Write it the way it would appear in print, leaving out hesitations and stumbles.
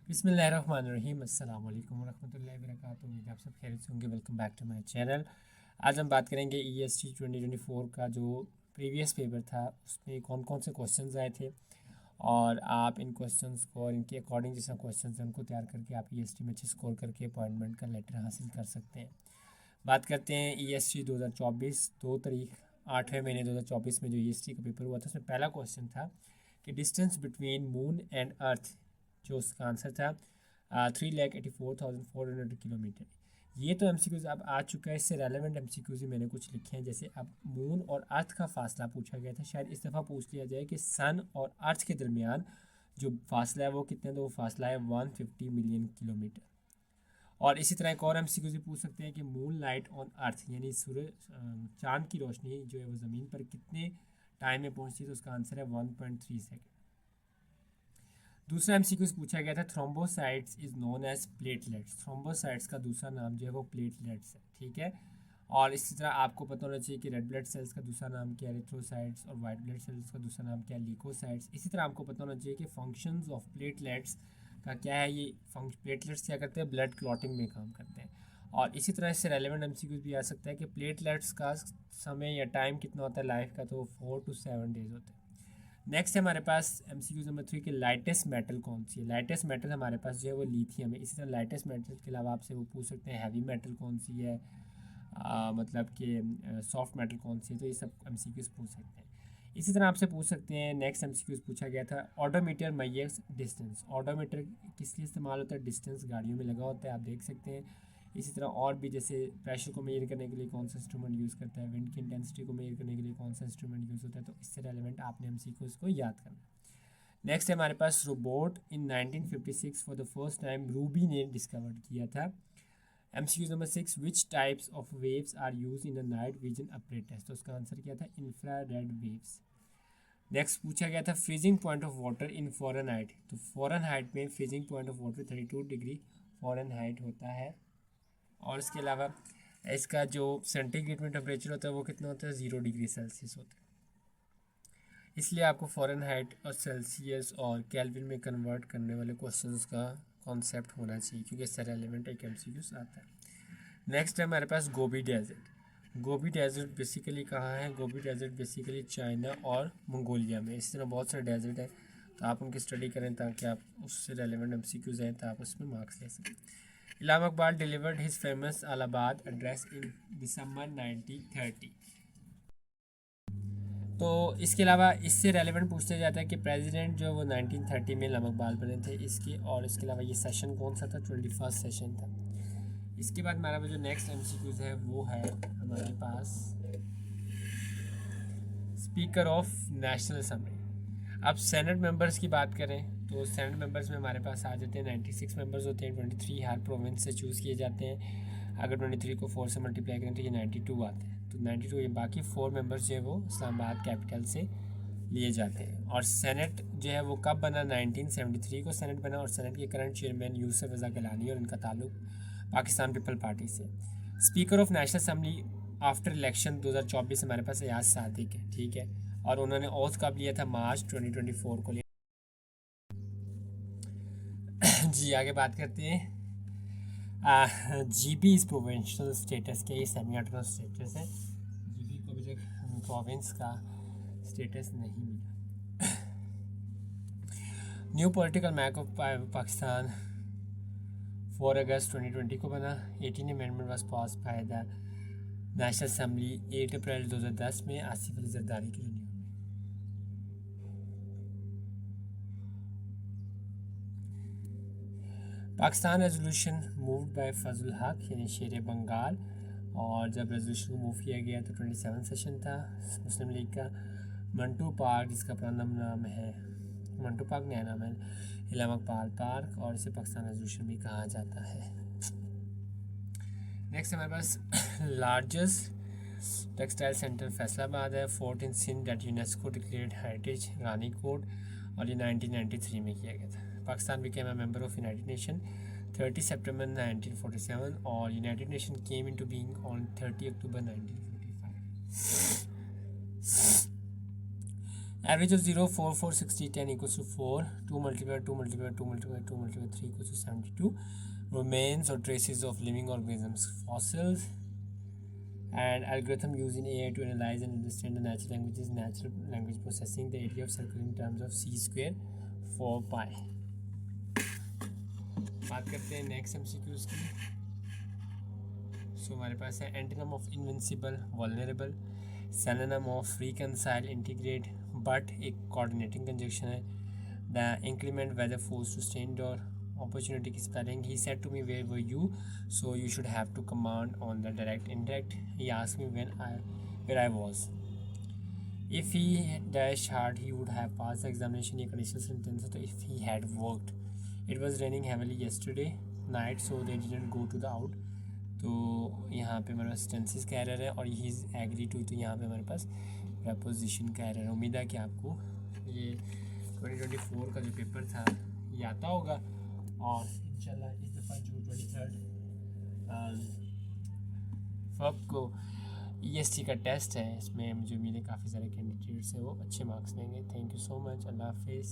बिस्मिल्लाहिर्रहमानिर्रहीम अस्सलाम वालेकुम रहमतुल्लाहि व बरकातुहू। उम्मीद है आप सब खैरियत से होंगे। Welcome back to my channel. आज हम बात करेंगे ईएसटी 2024 का जो प्रीवियस पेपर था उसमें कौन कौन से क्वेश्चंस आए थे और आप इन क्वेश्चंस को और इनके अकॉर्डिंग जैसा क्वेश्चंस हैं उनको तैयार करके आप ईएसटी में अच्छे स्कोर करके अपॉइंटमेंट का लेटर हासिल कर सकते हैं। बात करते हैं ईएसटी 2024 2 तारीख 8वें महीने 2024 में जो ईएसटी का पेपर हुआ था उसमें पहला क्वेश्चन था कि distance between moon and earth, जो उसका आंसर था 3,84,400 किलोमीटर। ये तो एमसीक्यूज अब आ चुका है, इससे रेलेवेंट एमसीक्यूज ही मैंने कुछ लिखे हैं। जैसे अब मून और अर्थ का फासला पूछा गया था, शायद इस दफ़ा पूछ लिया जाए कि सन और अर्थ के दरमियान जो फासला है वो कितना, तो वो फासला है 150 मिलियन किलोमीटर। और इसी तरह एक और एमसीक्यू से पूछ सकते हैं कि मून लाइट ऑन अर्थ यानी सूरज चांद की रोशनी जो है वो ज़मीन पर कितने टाइम में पहुंचती है, तो उसका आंसर है 1.3 सेकेंड। दूसरा एमसीक्यू पूछा गया था thrombocytes is known as platelets. Thrombocytes का दूसरा नाम जो है वो प्लेटलेट्स है, ठीक है। और इसी तरह आपको पता होना चाहिए कि रेड ब्लड सेल्स का दूसरा नाम क्या है, एरिथ्रोसाइट्स, और वाइट ब्लड सेल्स का दूसरा नाम क्या है, ल्यूकोसाइट्स। इसी तरह आपको पता होना चाहिए कि फंक्शंस ऑफ प्लेटलेट्स का क्या है। ये प्लेटलेट्स क्या करते हैं, ब्लड क्लॉटिंग में काम करते हैं। और इसी तरह इससे रेलेवेंट एमसीक्यूज भी आ सकता है कि प्लेटलेट्स का समय या टाइम कितना होता है लाइफ का, तो 4 to 7 डेज होते हैं। नेक्स्ट है हमारे पास एमसीक्यू नंबर 3 कि लाइटेस्ट मेटल कौन सी है। लाइटेस्ट मेटल हमारे पास जो है वो लिथियम है। इसी तरह लाइटेस्ट मेटल के अलावा आपसे वो पूछ सकते हैं हैवी मेटल कौन सी है, मतलब कि सॉफ्ट मेटल कौन सी है, तो ये सब एमसीक्यूज पूछ सकते हैं। इसी तरह आपसे पूछ सकते हैं, नेक्स्ट एमसीक्यूज पूछा गया था ऑडोमीटर मेजर्स डिस्टेंस। ऑडोमीटर किस लिए इस्तेमाल होता है, डिस्टेंस गाड़ियों में लगा होता है, आप देख सकते हैं। इसी तरह और भी जैसे प्रेशर को मेजर करने के लिए कौन सा इंस्ट्रूमेंट यूज़ करता है, विंड की इंटेंसिटी को मेजर करने के लिए कौन सा इंस्ट्रूमेंट यूज़ होता है, तो इससे रेलेवेंट आपने एमसीक्यूज को याद करना। नेक्स्ट है हमारे पास robot in 1956 for the first time Ruby ने डिस्कवर्ड किया था। MCQ number 6 which types of waves are use in the night vision apparatus, तो उसका आंसर क्या था, इंफ्रारेड वेव्स। नेक्स्ट पूछा गया था freezing point of water in Fahrenheit, तो फॉरेनहाइट में freezing point of water 32 degree Fahrenheit होता है। और इसके अलावा इसका जो सेंटीग्रेड में टेम्परेचर होता है वो कितना होता है, 0 डिग्री सेल्सियस होता है। इसलिए आपको फॉरेनहाइट और सेल्सियस और केल्विन में कन्वर्ट करने वाले क्वेश्चंस का कॉन्सेप्ट होना चाहिए, क्योंकि इससे रेलेवेंट एक एमसीक्यूज आता है। नेक्स्ट है हमारे पास Gobi desert. Gobi desert basically कहाँ है, गोबी डेजर्ट बेसिकली चाइना और मंगोलिया में। इसी तरह बहुत सारे डेजर्ट हैं, तो आप उनकी स्टडी करें ताकि आप उससे रेलेवेंट एमसीक्यूज हैं तो आप उसमें मार्क्स ले सकें। Allama Iqbal delivered his famous Allahabad address in December 1930। तो इसके अलावा इससे रेलेवेंट पूछते जाता है कि प्रेसिडेंट जो वो 1930 में इलामा इकबाल बने थे इसके। और इसके अलावा ये सेशन कौन सा था, 21st सेशन था। इसके बाद हमारा जो नेक्स्ट एमसीक्यूज है वो है हमारे पास स्पीकर ऑफ नेशनल असेंबली। अब सेनेट मेंबर्स की बात करें तो सेनेट मेंबर्स में हमारे पास आ जाते हैं 96 मेंबर्स होते हैं। 23 हर प्रोविंस से चूज़ किए जाते हैं। अगर 23 को 4 से मल्टीप्लाई करें तो ये 92 आते हैं। तो 92 ये बाकी 4 मेंबर्स जो है वो इस्लामाबाद कैपिटल से लिए जाते हैं। और सेनेट जो है वो कब बना, 1973 को सेनेट बना। और सेनेट के करंट चेयरमैन यूसुफ रज़ा गिलानी, और इनका ताल्लुक पाकिस्तान पीपल पार्टी से। Speaker of national assembly after election 2024 हमारे पास एयाज सादिक है, ठीक है। और उन्होंने ओथ कब लिया था, मार्च 2024 को लिया। जी आगे बात करते हैं। जीबी इस प्रोविंशियल स्टेटस के, ये सेमी ऑटोनोमस स्टेटस है। जीबी को अभी तक प्रोविंस का स्टेटस नहीं मिला। New political map of Pakistan 4 अगस्त 2020 को बना। 18 amendment was pass by the national assembly 8 अप्रैल 2010 में आसिफ अली जरदारी के लिए। पाकिस्तान रेजोल्यूशन मूव्ड बाय फजल हक यानी शेर बंगाल। और जब रेजोल्यूशन को मूव किया गया तो 27 सेशन था मुस्लिम लीग का। मंटू पार्क जिसका पुराना नाम है मंटू पार्क, नया नाम है इलामा इकबाल पार्क, और इसे पाकिस्तान रेजोल्यूशन भी कहा जाता है। नेक्स्ट हमारे पास लार्जेस्ट टेक्सटाइल सेंटर फैसलाबाद है। Fort in Sindh that UNESCO declared heritage Rani Kot, और ये 1993 में किया गया था। Pakistan became a member of United Nation 30 सितंबर 1947, और United Nation came into being on 30 October 1945। Average of 0, 4, 4, 60, 10 equals to 4. 2 multiplied, 2 multiplied, 2 multiplied, 2 multiplied 3 equals to 72. Remains or traces of living organisms, fossils, and algorithm used in AI to analyze and understand the natural language is natural language processing. The area of circle in terms of c square 4 pi. बात करते हैं next MCQs की. सो हमारे पास है antonym of invincible, vulnerable. Synonym of reconcile, integrate. But एक coordinating conjunction है. The increment weather force to stand और opportunity की spelling. He said to me, where were you? So you should have to command on the direct indirect. He asked me where I was. If he dash hard he would have passed the examination. ये conditional sentence है, तो if he had worked. It was raining heavily yesterday night so they didn't go to the out. तो यहाँ पे हमारे पास tenses का error है और ही इज़ एग्री टू, तो यहाँ पे हमारे पास प्रपोजिशन का एरर है. उम्मीद है कि आपको ये 2024 का जो पेपर था ये आता होगा और इंशाल्लाह इस दफ़ा जो 23 फरवरी को EST का टेस्ट है इसमें मुझे उम्मीद है काफ़ी सारे कैंडिडेट्स हैं वो अच्छे मार्क्स लेंगे. Thank you so much. Allah हाफिज़.